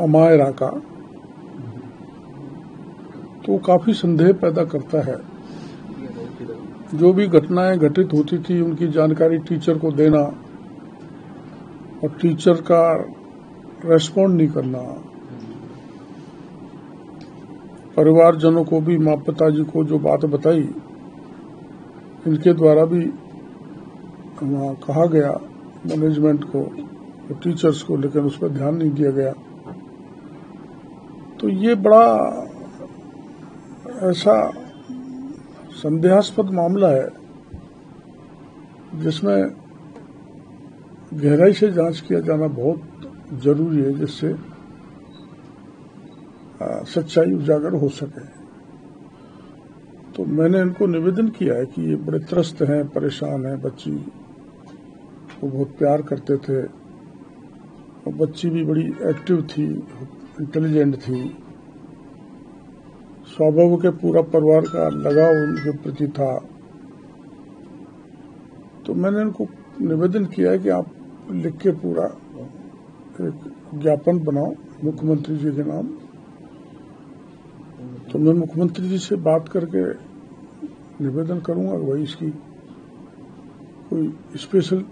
अमायरा का, तो काफी संदेह पैदा करता है। जो भी घटनाएं घटित होती थी उनकी जानकारी टीचर को देना और टीचर का रेस्पॉन्ड नहीं करना, परिवारजनों को भी, माँ पिताजी को जो बात बताई, इनके द्वारा भी कहा गया मैनेजमेंट को, टीचर्स को, लेकिन उस पर ध्यान नहीं दिया गया। तो ये बड़ा ऐसा संदेहास्पद मामला है जिसमें गहराई से जांच किया जाना बहुत जरूरी है, जिससे सच्चाई उजागर हो सके। तो मैंने इनको निवेदन किया है कि ये बड़े त्रस्त हैं, परेशान हैं। बच्ची को बहुत प्यार करते थे और बच्ची भी बड़ी एक्टिव थी, इंटेलिजेंट थी। स्वभाव के पूरा परिवार का लगाव उनके प्रति था। तो मैंने इनको निवेदन किया है कि आप लिख के पूरा एक ज्ञापन बनाओ मुख्यमंत्री जी के नाम। तो मैं मुख्यमंत्री जी से बात करके निवेदन करूंगा कि वही इसकी कोई स्पेशल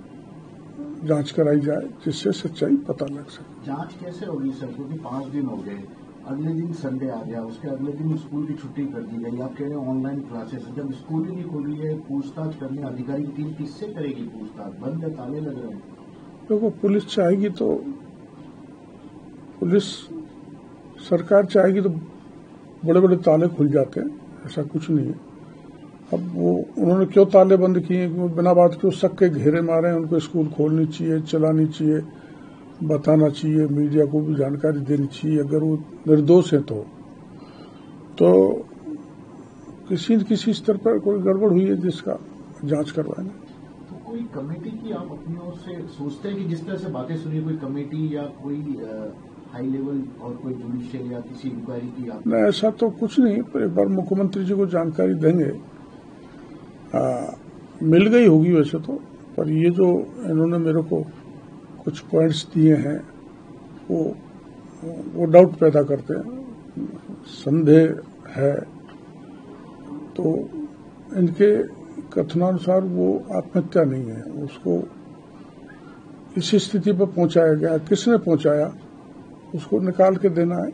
जांच कराई जाए जिससे सच्चाई पता लग सके। जांच कैसे होगी सर? क्योंकि 5 दिन हो गए, अगले दिन संडे आ गया, उसके अगले दिन स्कूल की छुट्टी कर दी गई। आप कह रहे हैं ऑनलाइन क्लासेस, जब स्कूल ही नहीं खोल रही है, पूछताछ करने अधिकारी की टीम किससे करेगी पूछताछ? बंद है, ताले लग रहे हैं। देखो, पुलिस चाहेगी तो, पुलिस सरकार चाहेगी तो बड़े बड़े ताले खुल जाते हैं, ऐसा कुछ नहीं है। अब वो उन्होंने क्यों ताले बंद किए, बिना बात के शक के घेरे मारे हैं। उनको स्कूल खोलनी चाहिए, चलानी चाहिए, बताना चाहिए, मीडिया को भी जानकारी देनी चाहिए। अगर वो निर्दोष है तो किसी न किसी स्तर पर कोई गड़बड़ हुई है जिसका जांच करवाएंगे। तो कोई कमेटी की आप अपनी ओर से सोचते हैं कि जिस तरह से बातें सुनी, कोई कमेटी या कोई हाई लेवल और कोई जुडिशियल या किसी इंक्वायरी की आप? नहीं, ऐसा तो कुछ नहीं। पर एक बार मुख्यमंत्री जी को जानकारी देंगे। मिल गई होगी वैसे तो, पर ये जो इन्होंने मेरे को कुछ पॉइंट्स दिए हैं वो डाउट पैदा करते हैं, संदेह है। तो इनके कथनानुसार वो आत्महत्या नहीं है, उसको इस स्थिति पर पहुंचाया गया। किसने पहुंचाया उसको निकाल के देना है।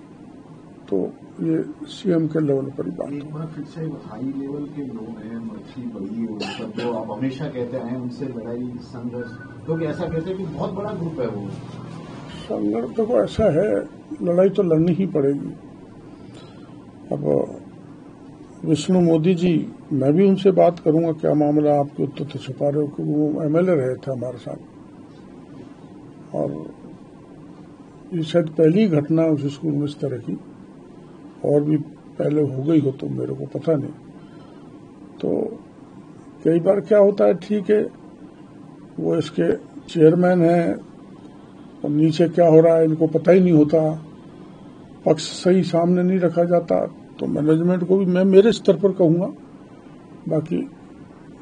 तो ये सीएम के लेवल पर ही बात है। एक बार फिर से हाई लेवल के लोग हैं, मछली बड़ी हो, सब जो आप हमेशा कहते हैं उनसे लड़ाई संघर्ष, लोग ऐसा कहते हैं कि बहुत बड़ा ग्रुप है वो। संघर्ष देखो ऐसा है, लड़ाई तो लड़नी ही पड़ेगी। अब विष्णु मोदी जी, मैं भी उनसे बात करूंगा क्या मामला, आपके उत्तर तो छुपा रहे हो, क्योंकि वो एमएलए रहे थे हमारे साथ और ये शायद पहली घटना उस स्कूल में इस तरह की, और भी पहले हो गई हो तो मेरे को पता नहीं। तो कई बार क्या होता है, ठीक है वो इसके चेयरमैन हैं और नीचे क्या हो रहा है इनको पता ही नहीं होता, पक्ष सही सामने नहीं रखा जाता। तो मैनेजमेंट को भी मैं मेरे स्तर पर कहूंगा, बाकी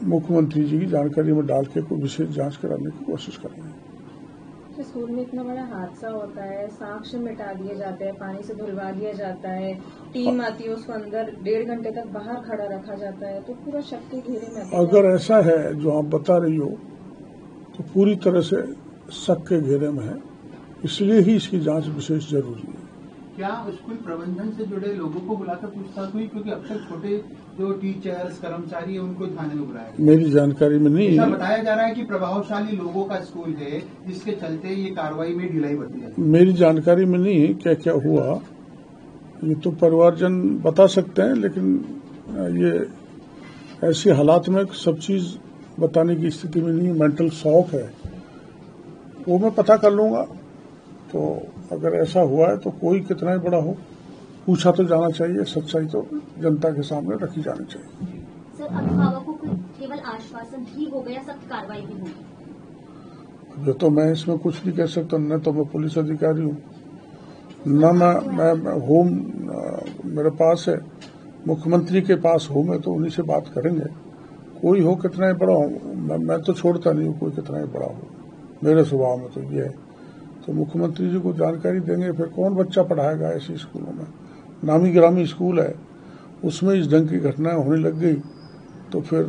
मुख्यमंत्री जी की जानकारी में डाल के कोई विशेष जांच कराने की कोशिश करेंगे। स्कूल में इतना बड़ा हादसा होता है, साक्ष्य मिटा दिए जाते हैं, पानी से धुलवा दिया जाता है, टीम आती है उसको अंदर 1.5 घंटे तक बाहर खड़ा रखा जाता है, तो पूरा शक के घेरे में। अगर ऐसा है जो आप बता रही हो तो पूरी तरह से शक के घेरे में है, इसलिए ही इसकी जांच विशेष जरूरी है। क्या स्कूल प्रबंधन से जुड़े लोगों को बुलाकर पूछताछ हुई? क्योंकि अक्सर छोटे जो टीचर्स कर्मचारी है उनको थाने में बुलाया गया। मेरी जानकारी में नहीं है। बताया जा रहा है कि प्रभावशाली लोगों का स्कूल है जिसके चलते ये कार्रवाई में ढिलाई बरती जाती है। मेरी जानकारी में नहीं है क्या क्या हुआ, ये तो परिवारजन बता सकते हैं, लेकिन ये ऐसे हालात में सब चीज बताने की स्थिति में नहीं है। मेंटल शॉक है, वो मैं पता कर लूंगा। तो अगर ऐसा हुआ है तो कोई कितना ही बड़ा हो, पूछा तो जाना चाहिए, सच्चाई तो जनता के सामने रखी जानी चाहिए। सर, अभिभावकों को केवल आश्वासन ही हो गया, सख्त कार्रवाई भी होगी? जो तो मैं इसमें कुछ नहीं कह सकता, न तो मैं पुलिस अधिकारी हूँ, न मैं होम मेरे पास है, मुख्यमंत्री के पास हूँ मैं, तो उन्हीं से बात करेंगे। कोई हो कितना ही बड़ा हो, मैं तो छोड़ता नहीं हूँ कोई कितना ही बड़ा हो। मेरे स्वभाव में तो ये है तो मुख्यमंत्री जी को जानकारी देंगे, फिर कौन बच्चा पढ़ाएगा ऐसे स्कूलों में। नामी गिरामी स्कूल है, उसमें इस ढंग की घटनाएं होने लग गई तो फिर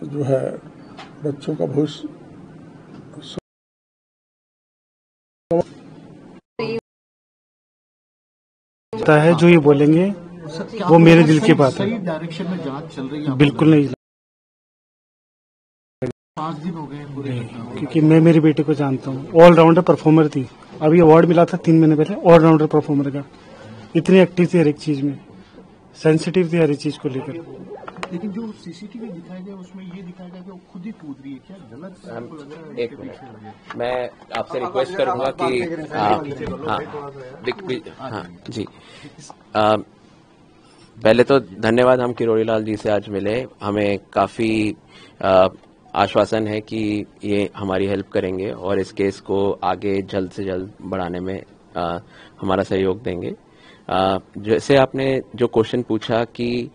जो है बच्चों का भविष्य है। जो ये बोलेंगे वो मेरे दिल की बात है। सही डायरेक्शन में जांच चल रही है? बिल्कुल नहीं, 5 दिन हो गए पूरे, क्योंकि मैं मेरी बेटी को जानता हूँ, ऑलराउंडर परफॉर्मर थी। अभी अवार्ड मिला था 3 महीने पहले ऑलराउंडर परफॉर्मर का। इतनी एक्टिव थी हर एक चीज में, सेंसिटिव थी हर एक चीज को लेकर। लेकिन जो सीसीटीवी दिखाया गया उसमें ये दिखाया गया कि वो खुद ही कूद रही है, क्या गलत? एक मिनट, मैं आपसे रिक्वेस्ट करूंगा कि हाँ जी, पहले तो धन्यवाद, हम किरोड़ी लाल जी से आज मिले, हमें काफी आश्वासन है कि ये हमारी हेल्प करेंगे और इस केस को आगे जल्द से जल्द बढ़ाने में हमारा सहयोग देंगे। जैसे आपने जो क्वेश्चन पूछा कि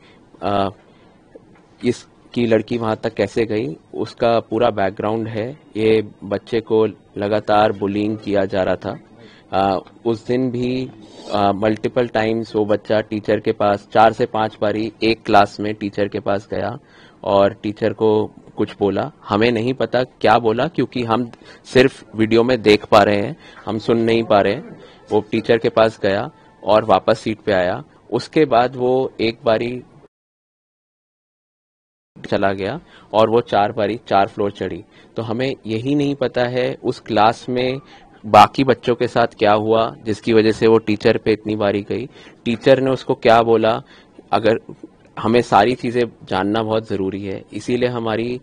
इसकी लड़की वहां तक कैसे गई, उसका पूरा बैकग्राउंड है। ये बच्चे को लगातार बुलिंग किया जा रहा था। उस दिन भी मल्टीपल टाइम्स वो बच्चा टीचर के पास 4 से 5 बारी एक क्लास में टीचर के पास गया और टीचर को कुछ बोला। हमें नहीं पता क्या बोला, क्योंकि हम सिर्फ वीडियो में देख पा रहे हैं, हम सुन नहीं पा रहे हैं। वो टीचर के पास गया और वापस सीट पे आया। उसके बाद वो एक बारी चला गया और वो 4 बारी 4 फ्लोर चढ़ी। तो हमें यही नहीं पता है उस क्लास में बाकी बच्चों के साथ क्या हुआ जिसकी वजह से वो टीचर पे इतनी बारी गई, टीचर ने उसको क्या बोला। अगर हमें सारी चीजें जानना बहुत जरूरी है, इसीलिए हमारी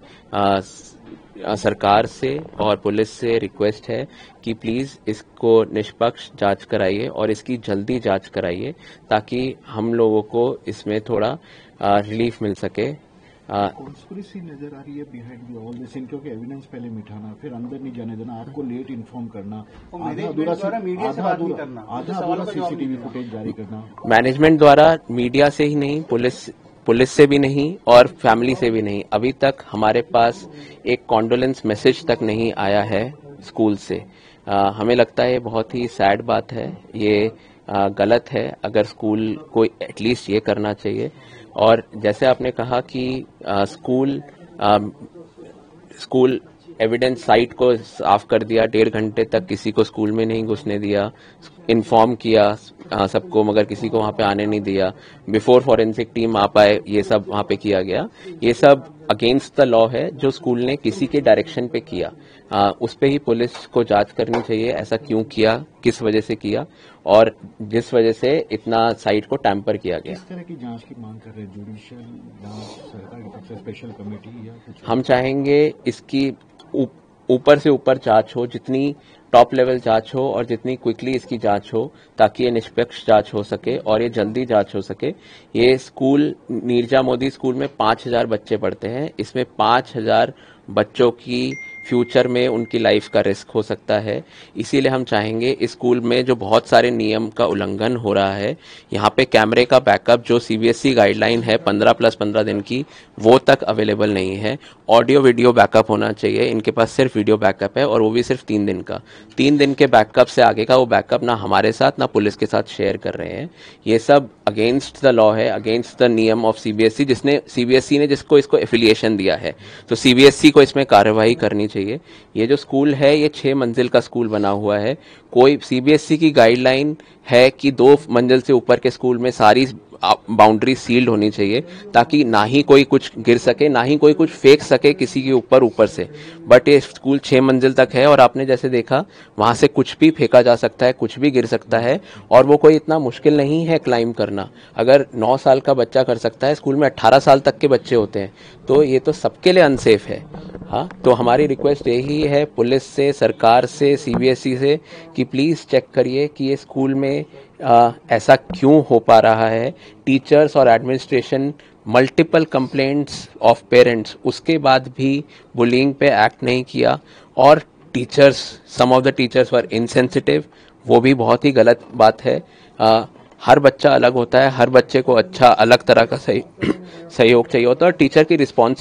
सरकार से और पुलिस से रिक्वेस्ट है कि प्लीज इसको निष्पक्ष जांच कराइए और इसकी जल्दी जांच कराइए, ताकि हम लोगों को इसमें थोड़ा रिलीफ मिल सके। कॉन्स्पिरेसी नजर आ रही है बिहाइंड ऑल दिस, क्योंकि एविडेंस पहले मिटाना, फिर अंदर नहीं जाने देना, आपको लेट इन्फॉर्म करना, आधा अधूरा सीसीटीवी फुटेज जारी करना। मैनेजमेंट द्वारा मीडिया से ही नहीं, पुलिस से भी नहीं और फैमिली से भी नहीं, अभी तक हमारे पास एक कॉन्डोलेंस मैसेज तक नहीं आया है स्कूल से। हमें लगता है ये बहुत ही सैड बात है, ये गलत है। अगर स्कूल को एटलीस्ट ये करना चाहिए। और जैसे आपने कहा कि स्कूल एविडेंस साइट को साफ कर दिया, 1.5 घंटे तक किसी को स्कूल में नहीं घुसने दिया, इन्फॉर्म किया सबको, मगर किसी को वहां पे आने नहीं दिया, बिफोर फॉरेंसिक टीम आ पाए, ये सब वहां पे किया गया। ये सब अगेंस्ट द लॉ है जो स्कूल ने किसी के डायरेक्शन पे किया। उस पे ही पुलिस को जांच करनी चाहिए, ऐसा क्यों किया, किस वजह से किया और जिस वजह से इतना साइट को टैंपर किया गया। किस तरह की जांच की मांग कर रहे हैं? जुडिशियल जांच, सरकार की तरफ से स्पेशल कमेटी या कुछ? हम चाहेंगे इसकी ऊपर से ऊपर जांच हो, जितनी टॉप लेवल जांच हो और जितनी क्विकली इसकी जांच हो, ताकि ये निष्पक्ष जांच हो सके और ये जल्दी जांच हो सके। ये स्कूल नीरजा मोदी स्कूल में 5000 बच्चे पढ़ते हैं, इसमें 5000 बच्चों की फ्यूचर में उनकी लाइफ का रिस्क हो सकता है। इसीलिए हम चाहेंगे इस स्कूल में जो बहुत सारे नियम का उल्लंघन हो रहा है, यहाँ पे कैमरे का बैकअप जो सीबीएसई गाइडलाइन है 15+15 दिन की, वो तक अवेलेबल नहीं है। ऑडियो वीडियो बैकअप होना चाहिए, इनके पास सिर्फ वीडियो बैकअप है और वो भी सिर्फ 3 दिन का। 3 दिन के बैकअप से आगे का वो बैकअप ना हमारे साथ ना पुलिस के साथ शेयर कर रहे हैं। ये सब अगेंस्ट द लॉ है, अगेंस्ट द नियम ऑफ सीबीएसई, सीबीएसई ने जिसको इसको एफिलिएशन दिया है, तो सीबीएसई को इसमें कार्यवाही करनी चाहिए। ये जो स्कूल है ये 6 मंजिल का स्कूल बना हुआ है। कोई सीबीएसई की गाइडलाइन है कि 2 मंजिल से ऊपर के स्कूल में सारी बाउंड्री सील्ड होनी चाहिए, ताकि ना ही कोई कुछ गिर सके, ना ही कोई कुछ फेंक सके किसी के ऊपर से। बट ये स्कूल 6 मंजिल तक है और आपने जैसे देखा वहां से कुछ भी फेंका जा सकता है, कुछ भी गिर सकता है और वो कोई इतना मुश्किल नहीं है क्लाइंब करना। अगर 9 साल का बच्चा कर सकता है, स्कूल में 18 साल तक के बच्चे होते हैं, तो ये तो सबके लिए अनसेफ है। हाँ, तो हमारी रिक्वेस्ट यही है पुलिस से, सरकार से, सीबीएसई से कि प्लीज चेक करिए कि ये स्कूल में ऐसा क्यों हो पा रहा है। टीचर्स और administration multiple complaints of parents, उसके बाद भी बुलिंग पे एक्ट नहीं किया और teachers, some of the teachers were insensitive, वो भी बहुत ही गलत बात है। हर बच्चा अलग होता है, हर बच्चे को अच्छा अलग तरह का सहयोग चाहिए होता है और टीचर की रिस्पॉन्स